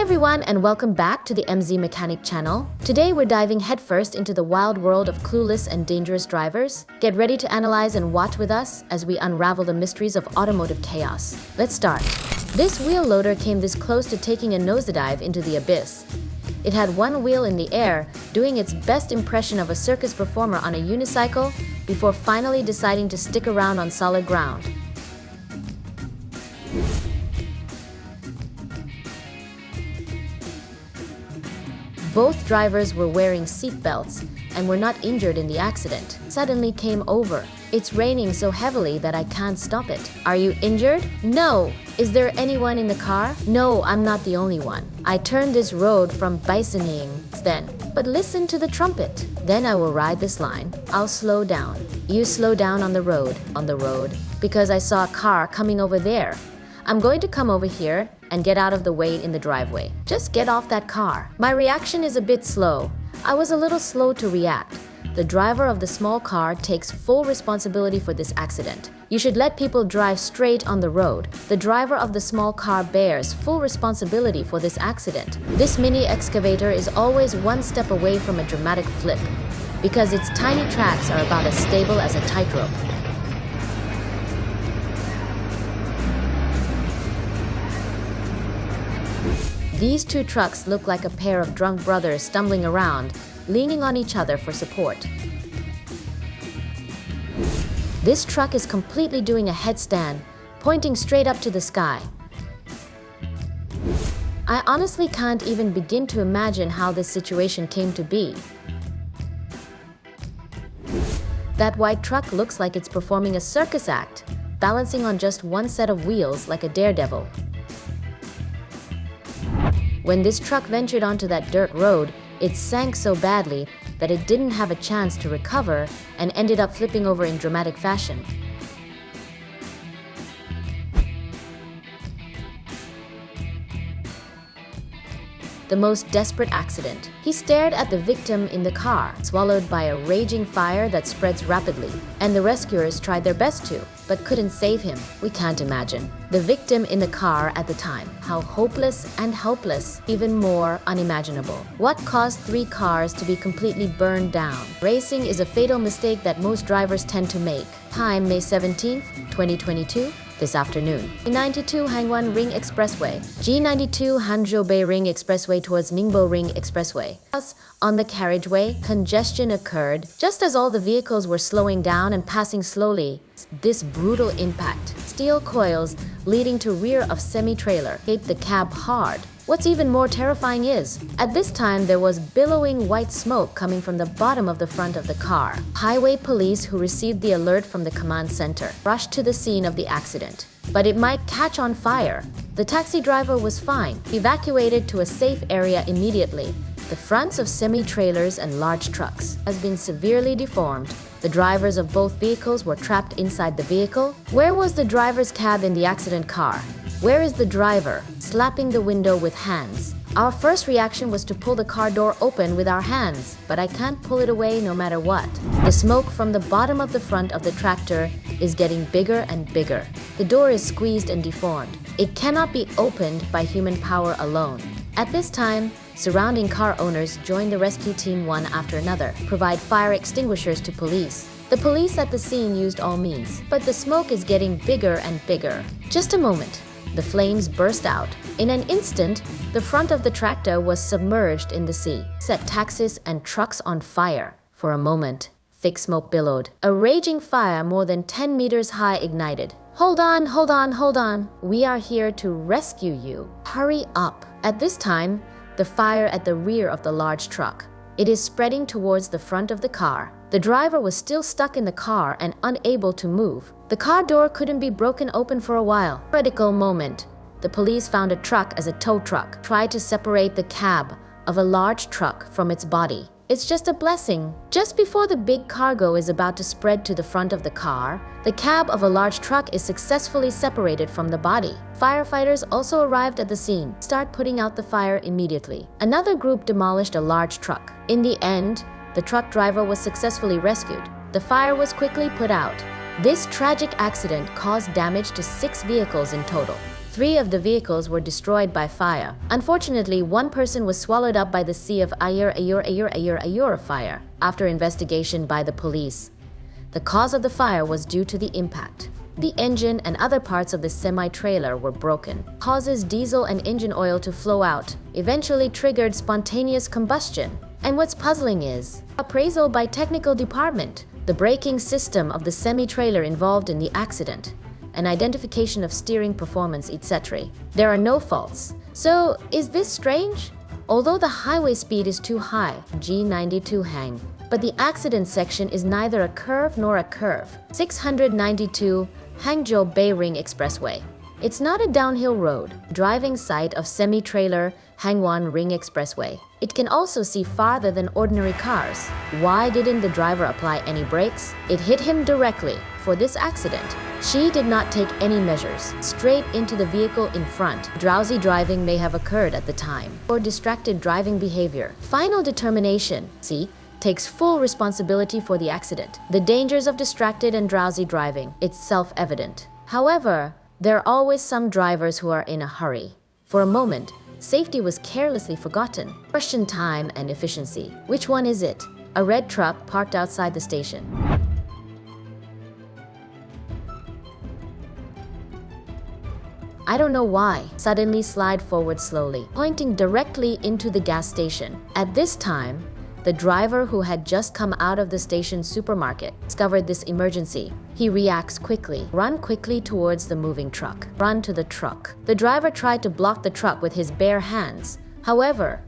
everyone, and welcome back to the MZ Mechanic channel. Today we're diving headfirst into the wild world of clueless and dangerous drivers. Get ready to analyze and watch with us as we unravel the mysteries of automotive chaos. Let's start. This wheel loader came this close to taking a nosedive into the abyss. It had one wheel in the air, doing its best impression of a circus performer on a unicycle before finally deciding to stick around on solid ground. Both drivers were wearing seat belts and were not injured in the accident. Suddenly came over. It's raining so heavily that I can't stop it. Are you injured? No. Is there anyone in the car? No, I'm not the only one. I turned this road from bisoning then. But listen to the trumpet. Then I will ride this line. I'll slow down. You slow down on the road, because I saw a car coming over there. I'm going to come over here and get out of the way in the driveway. Just get off that car. My reaction is a bit slow. I was a little slow to react. The driver of the small car takes full responsibility for this accident. You should let people drive straight on the road. The driver of the small car bears full responsibility for this accident. This mini excavator is always one step away from a dramatic flip, because its tiny tracks are about as stable as a tightrope. These two trucks look like a pair of drunk brothers stumbling around, leaning on each other for support. This truck is completely doing a headstand, pointing straight up to the sky. I honestly can't even begin to imagine how this situation came to be. That white truck looks like it's performing a circus act, balancing on just one set of wheels like a daredevil. When this truck ventured onto that dirt road, it sank so badly that it didn't have a chance to recover and ended up flipping over in dramatic fashion. The most desperate accident. He stared at the victim in the car, swallowed by a raging fire that spreads rapidly, and the rescuers tried their best to, but couldn't save him. We can't imagine. The victim in the car at the time. How hopeless and helpless, even more unimaginable. What caused 3 cars to be completely burned down? Racing is a fatal mistake that most drivers tend to make. Time, May 17th, 2022. This afternoon. G92 Hangwan Ring Expressway. G92 Hanzhou Bay Ring Expressway towards Ningbo Ring Expressway. On the carriageway, congestion occurred. Just as all the vehicles were slowing down and passing slowly, this brutal impact. Steel coils leading to rear of semi-trailer hit the cab hard. What's even more terrifying is, at this time there was billowing white smoke coming from the bottom of the front of the car. Highway police who received the alert from the command center rushed to the scene of the accident. But it might catch on fire. The taxi driver was fine, evacuated to a safe area immediately. The fronts of semi-trailers and large trucks has been severely deformed. The drivers of both vehicles were trapped inside the vehicle. Where was the driver's cab in the accident car? Where is the driver? Slapping the window with hands. Our first reaction was to pull the car door open with our hands, but I can't pull it away no matter what. The smoke from the bottom of the front of the tractor is getting bigger and bigger. The door is squeezed and deformed. It cannot be opened by human power alone. At this time, surrounding car owners join the rescue team one after another, provide fire extinguishers to police. The police at the scene used all means, but the smoke is getting bigger and bigger. Just a moment. The flames burst out. In an instant, the front of the tractor was submerged in the sea, set taxis and trucks on fire. For a moment, thick smoke billowed. A raging fire more than 10 meters high ignited. Hold on. We are here to rescue you. Hurry up. At this time, the fire at the rear of the large truck. It is spreading towards the front of the car. The driver was still stuck in the car and unable to move. The car door couldn't be broken open for a while. Critical moment. The police found a truck as a tow truck, tried to separate the cab of a large truck from its body. It's just a blessing. Just before the big cargo is about to spread to the front of the car, the cab of a large truck is successfully separated from the body. Firefighters also arrived at the scene, start putting out the fire immediately. Another group demolished a large truck. In the end, the truck driver was successfully rescued. The fire was quickly put out. This tragic accident caused damage to 6 vehicles in total. 3 of the vehicles were destroyed by fire. Unfortunately, one person was swallowed up by the sea of ayur fire after investigation by the police. The cause of the fire was due to the impact. The engine and other parts of the semi-trailer were broken, causes diesel and engine oil to flow out, eventually triggered spontaneous combustion. And what's puzzling is appraisal by technical department, the braking system of the semi-trailer involved in the accident, and identification of steering performance, etc. There are no faults. So, is this strange? Although the highway speed is too high, G92 hang, but the accident section is neither a curve nor a curve. 692 Hangzhou Beiring Expressway. It's not a downhill road, driving site of semi-trailer Hangwan Ring Expressway. It can also see farther than ordinary cars. Why didn't the driver apply any brakes? It hit him directly. For this accident, she did not take any measures. Straight into the vehicle in front. Drowsy driving may have occurred at the time, or distracted driving behavior. Final determination. See? Takes full responsibility for the accident. The dangers of distracted and drowsy driving, it's self-evident. However, there are always some drivers who are in a hurry. For a moment, safety was carelessly forgotten. Question time and efficiency. Which one is it? A red truck parked outside the station. I don't know why. Suddenly slide forward slowly, pointing directly into the gas station. At this time, the driver who had just come out of the station supermarket discovered this emergency. He reacts quickly. Run quickly towards the moving truck. Run to the truck. The driver tried to block the truck with his bare hands. However,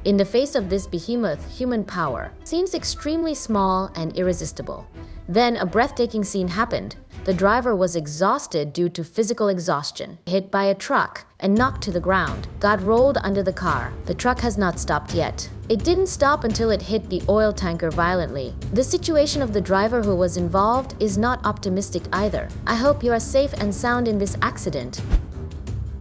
in the face of this behemoth, human power seems extremely small and irresistible. Then a breathtaking scene happened. The driver was exhausted due to physical exhaustion, hit by a truck and knocked to the ground, got rolled under the car. The truck has not stopped yet. It didn't stop until it hit the oil tanker violently. The situation of the driver who was involved is not optimistic either. I hope you are safe and sound in this accident.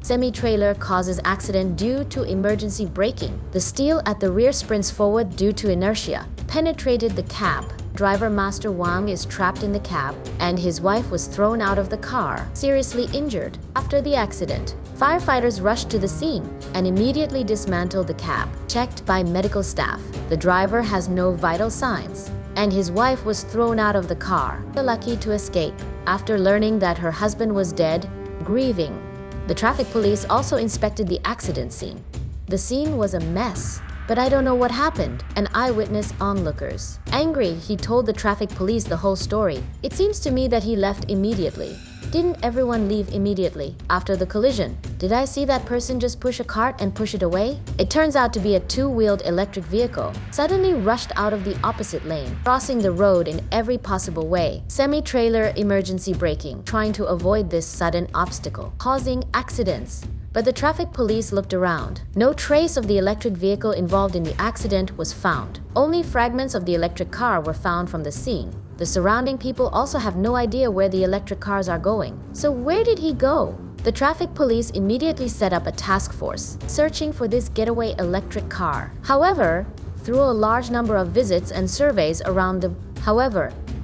Semi-trailer causes accident due to emergency braking. The steel at the rear sprints forward due to inertia, penetrated the cab. Driver Master Wang is trapped in the cab, and his wife was thrown out of the car, seriously injured. After the accident, firefighters rushed to the scene and immediately dismantled the cab. Checked by medical staff, the driver has no vital signs, and his wife was thrown out of the car, lucky to escape. After learning that her husband was dead, grieving, the traffic police also inspected the accident scene. The scene was a mess. But I don't know what happened. An eyewitness onlookers. Angry, he told the traffic police the whole story. It seems to me that he left immediately. Didn't everyone leave immediately after the collision? Did I see that person just push a cart and push it away? It turns out to be a two-wheeled electric vehicle, suddenly rushed out of the opposite lane, crossing the road in every possible way. Semi-trailer emergency braking, trying to avoid this sudden obstacle, causing accidents. But the traffic police looked around. No trace of the electric vehicle involved in the accident was found. Only fragments of the electric car were found from the scene. The surrounding people also have no idea where the electric cars are going. So where did he go? The traffic police immediately set up a task force, searching for this getaway electric car. However, through a large number of visits and surveys around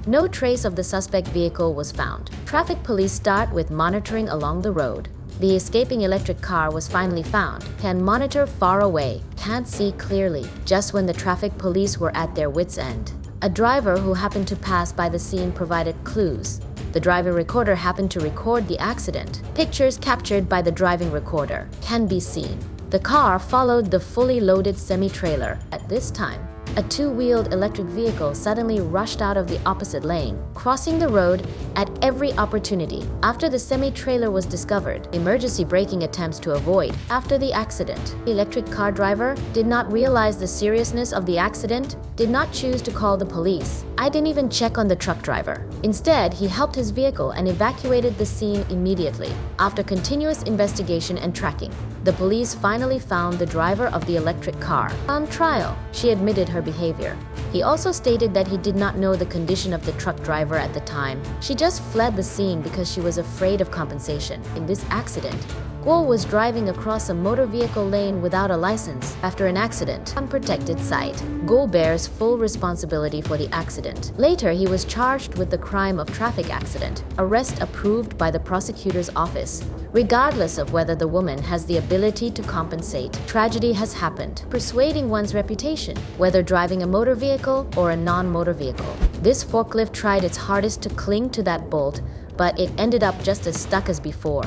no trace of the suspect vehicle was found. Traffic police start with monitoring along the road. The escaping electric car was finally found. Can monitor far away. Can't see clearly. Just when the traffic police were at their wits' end. A driver who happened to pass by the scene provided clues. The driving recorder happened to record the accident. Pictures captured by the driving recorder can be seen. The car followed the fully loaded semi-trailer. At this time, a two-wheeled electric vehicle suddenly rushed out of the opposite lane, crossing the road at every opportunity. After the semi-trailer was discovered, emergency braking attempts to avoid. After the accident, the electric car driver did not realize the seriousness of the accident, did not choose to call the police. I didn't even check on the truck driver. Instead, he helped his vehicle and evacuated the scene immediately. After continuous investigation and tracking, the police finally found the driver of the electric car. On trial, she admitted her behavior. He also stated that he did not know the condition of the truck driver at the time. She just fled the scene because she was afraid of compensation. In this accident, Guo was driving across a motor vehicle lane without a license after an accident on protected site. Guo bears full responsibility for the accident. Later, he was charged with the crime of traffic accident, arrest approved by the prosecutor's office. Regardless of whether the woman has the ability to compensate, tragedy has happened, persuading one's reputation, whether driving a motor vehicle or a non-motor vehicle. This forklift tried its hardest to cling to that bolt, but it ended up just as stuck as before.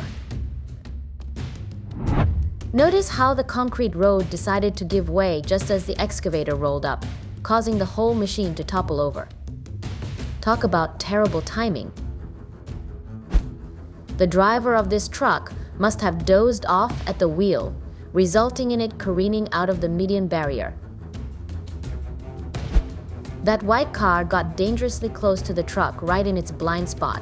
Notice how the concrete road decided to give way just as the excavator rolled up, causing the whole machine to topple over. Talk about terrible timing. The driver of this truck must have dozed off at the wheel, resulting in it careening out of the median barrier. That white car got dangerously close to the truck right in its blind spot.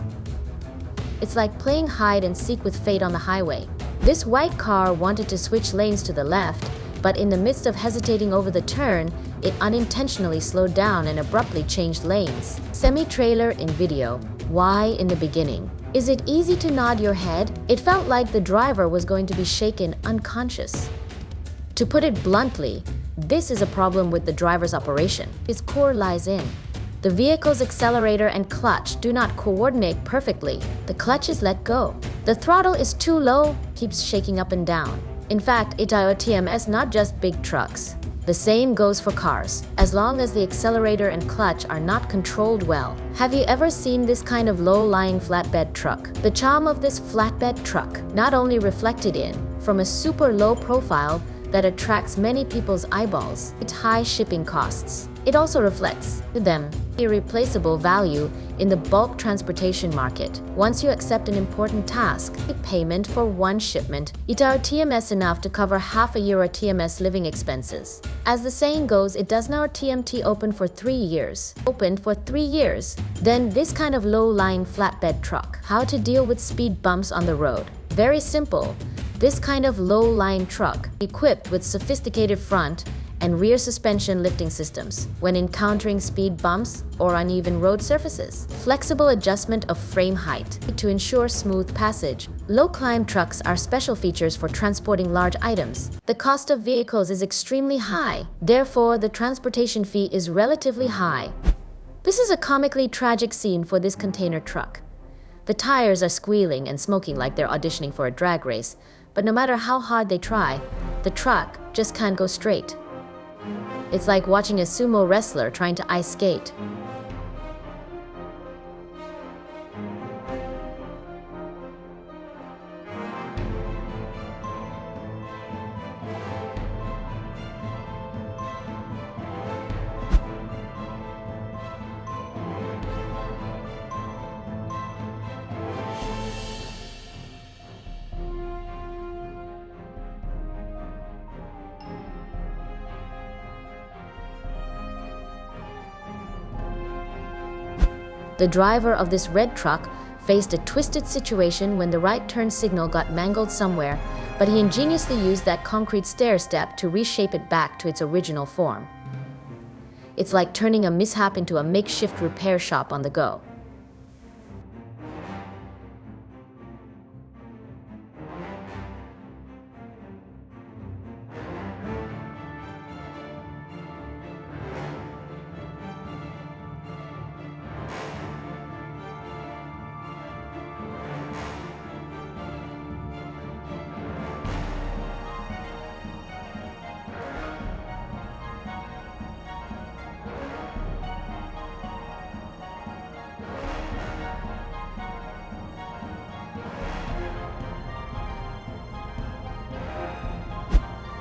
It's like playing hide and seek with fate on the highway. This white car wanted to switch lanes to the left, but in the midst of hesitating over the turn, it unintentionally slowed down and abruptly changed lanes. Semi-trailer in video. Why in the beginning? Is it easy to nod your head? It felt like the driver was going to be shaken unconscious. To put it bluntly, this is a problem with the driver's operation. Its core lies in the vehicle's accelerator and clutch do not coordinate perfectly. The clutch is let go. The throttle is too low, keeps shaking up and down. In fact, itayo TMS not just big trucks. The same goes for cars, as long as the accelerator and clutch are not controlled well. Have you ever seen this kind of low-lying flatbed truck? The charm of this flatbed truck not only reflected in, from a super low profile that attracts many people's eyeballs, its high shipping costs. It also reflects, to them, irreplaceable value in the bulk transportation market. Once you accept an important task, a payment for one shipment, itayo TMS enough to cover half a year of TMS living expenses. As the saying goes, it does now TMT open for 3 years. Opened for 3 years. Then this kind of low-lying flatbed truck. How to deal with speed bumps on the road. Very simple. This kind of low-lying truck, equipped with sophisticated front and rear suspension lifting systems when encountering speed bumps or uneven road surfaces. Flexible adjustment of frame height to ensure smooth passage. Low-climb trucks are special features for transporting large items. The cost of vehicles is extremely high. Therefore, the transportation fee is relatively high. This is a comically tragic scene for this container truck. The tires are squealing and smoking like they're auditioning for a drag race, but no matter how hard they try, the truck just can't go straight. It's like watching a sumo wrestler trying to ice skate. The driver of this red truck faced a twisted situation when the right turn signal got mangled somewhere, but he ingeniously used that concrete stair step to reshape it back to its original form. It's like turning a mishap into a makeshift repair shop on the go.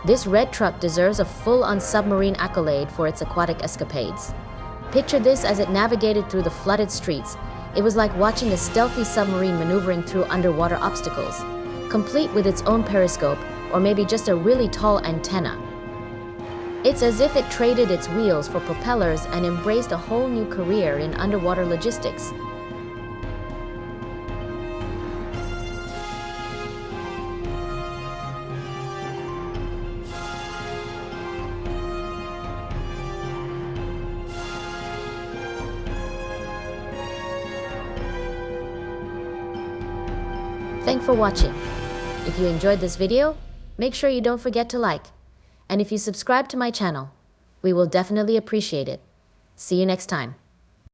This red truck deserves a full-on submarine accolade for its aquatic escapades. Picture this as it navigated through the flooded streets. It was like watching a stealthy submarine maneuvering through underwater obstacles, complete with its own periscope, or maybe just a really tall antenna. It's as if it traded its wheels for propellers and embraced a whole new career in underwater logistics. Thanks for watching. If you enjoyed this video, make sure you don't forget to like. And if you subscribe to my channel, we will definitely appreciate it. See you next time.